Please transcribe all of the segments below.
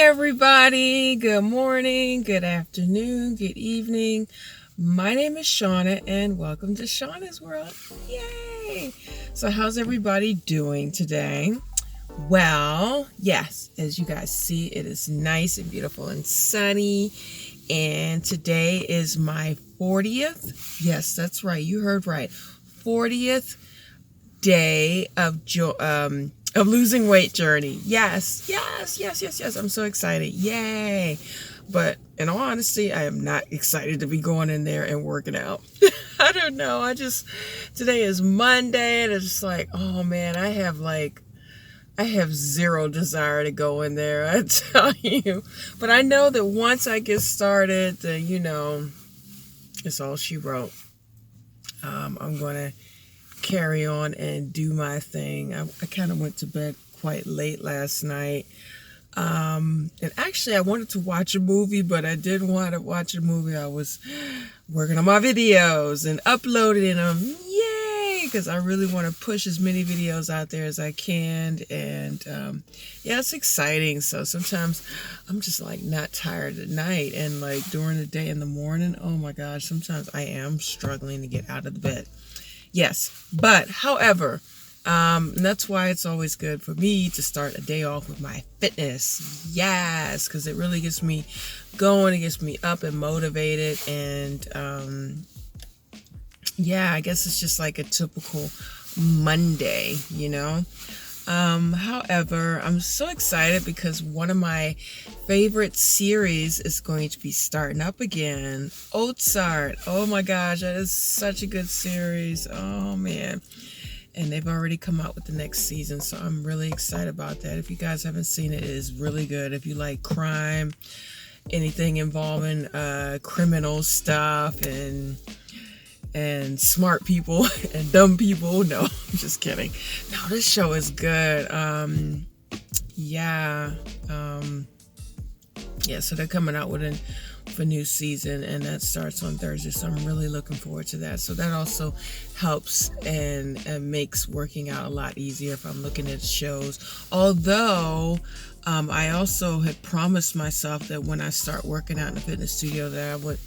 everybody. Good morning, good afternoon, good evening. My name is Shauna and welcome to Shauna's World. Yay! So how's everybody doing today? Well, yes, as you guys see, it is nice and beautiful and sunny. And today is my 40th. Yes, that's right. You heard right. 40th day of losing weight journey. Yes. I'm so excited. Yay. But in all honesty, I am not excited to be going in there and working out. I don't know. Today is Monday and it's just like, oh man, I have zero desire to go in there, I tell you. But I know that once I get started, then, it's all she wrote. I'm going to carry on and do my thing. I kind of went to bed quite late last night. And actually I wanted to watch a movie, but I didn't want to watch a movie. I was working on my videos and uploading them. Yay! Because I really want to push as many videos out there as I can. And yeah, it's exciting. So sometimes I'm just like not tired at night, and like during the day in the morning, oh my gosh, sometimes I am struggling to get out of the bed. Yes, but however, that's why it's always good for me to start a day off with my fitness. Yes, because it really gets me going. It gets me up and motivated. And yeah, I guess it's just like a typical Monday, However, I'm so excited because one of my favorite series is going to be starting up again. Ozark. Oh my gosh, that is such a good series. Oh man. And they've already come out with the next season, so I'm really excited about that. If you guys haven't seen it, it is really good. If you like crime, anything involving criminal stuff and smart people and dumb people. No, I'm just kidding. No, this show is good. So they're coming out with a new season, and that starts on Thursday, so I'm really looking forward to that. So that also helps and makes working out a lot easier if I'm looking at shows. Although I also had promised myself that when I start working out in the fitness studio that I would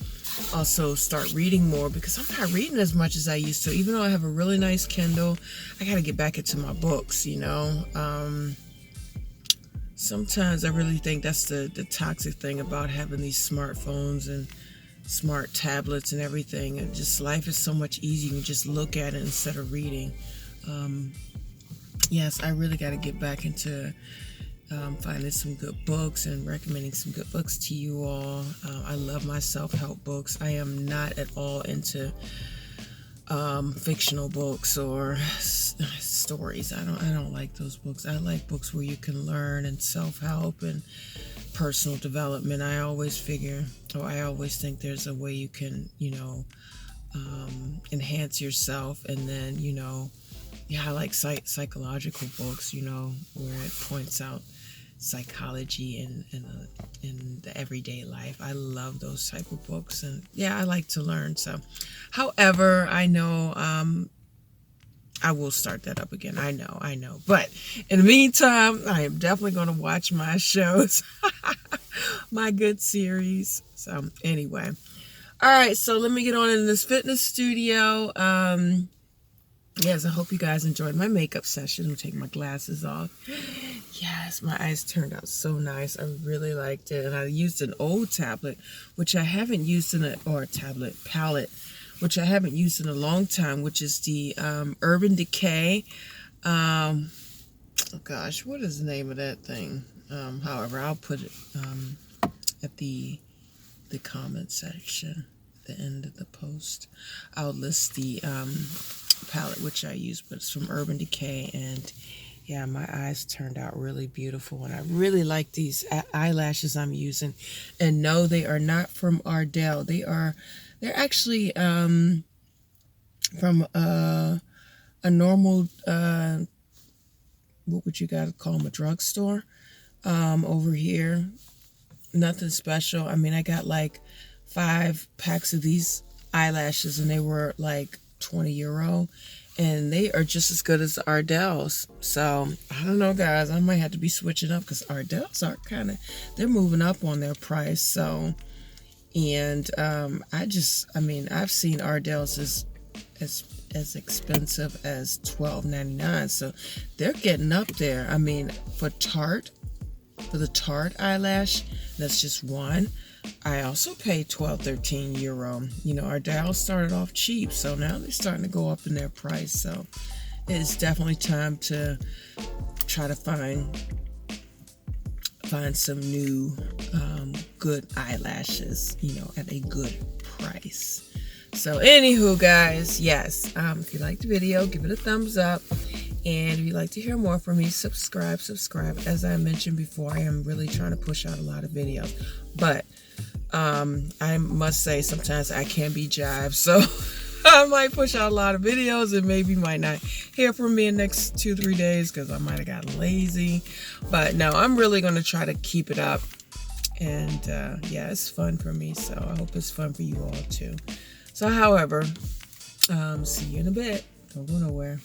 also start reading more, because I'm not reading as much as I used to. Even though I have a really nice Kindle, I got to get back into my books, Sometimes I really think that's the toxic thing about having these smartphones and smart tablets and everything. And just life is so much easier. You can just look at it instead of reading. Yes, I really got to get back into finding some good books and recommending some good books to you all. I love my self-help books. I am not at all into fictional books or stories. I don't like those books. I like books where you can learn and self-help and personal development. I always think there's a way you can, enhance yourself. And then, I like psychological books, where it points out psychology in the everyday life. I love those type of books, and I like to learn. So, however, I know I will start that up again. I know. But in the meantime, I am definitely going to watch my shows, my good series. So anyway, all right. So let me get on in this fitness studio. Yes, I hope you guys enjoyed my makeup session. I'm taking my glasses off. Yes, my eyes turned out so nice. I really liked it. And I used an old tablet, which I haven't used palette, which I haven't used in a long time, which is the Urban Decay. Oh gosh, what is the name of that thing? However, I'll put it at the comment section, at the end of the post. I'll list the palette which I use, but it's from Urban Decay. And yeah, my eyes turned out really beautiful, and I really like these eyelashes I'm using. And no, they are not from Ardell. They're actually from a normal what would you guys call them, a drugstore over here. Nothing special. I mean, I got like 5 packs of these eyelashes, and they were like €20, and they are just as good as the Ardell's. So I don't know, guys, I might have to be switching up because Ardell's are they're moving up on their price. So, and I've seen Ardell's as expensive as $12.99. So they're getting up there. I mean, for the Tarte eyelash, that's just one, I also paid 13 euro. You know, Ardell started off cheap, so now they're starting to go up in their price. So it's definitely time to try to find some new good eyelashes, you know, at a good price. So anywho, guys, yes, if you liked the video, give it a thumbs up. And if you'd like to hear more from me, subscribe. As I mentioned before, I am really trying to push out a lot of videos. But I must say, sometimes I can be jived. So I might push out a lot of videos and maybe might not hear from me in the next 2-3 days because I might have gotten lazy. But no, I'm really going to try to keep it up. And yeah, it's fun for me. So I hope it's fun for you all too. So however, see you in a bit. Don't go nowhere.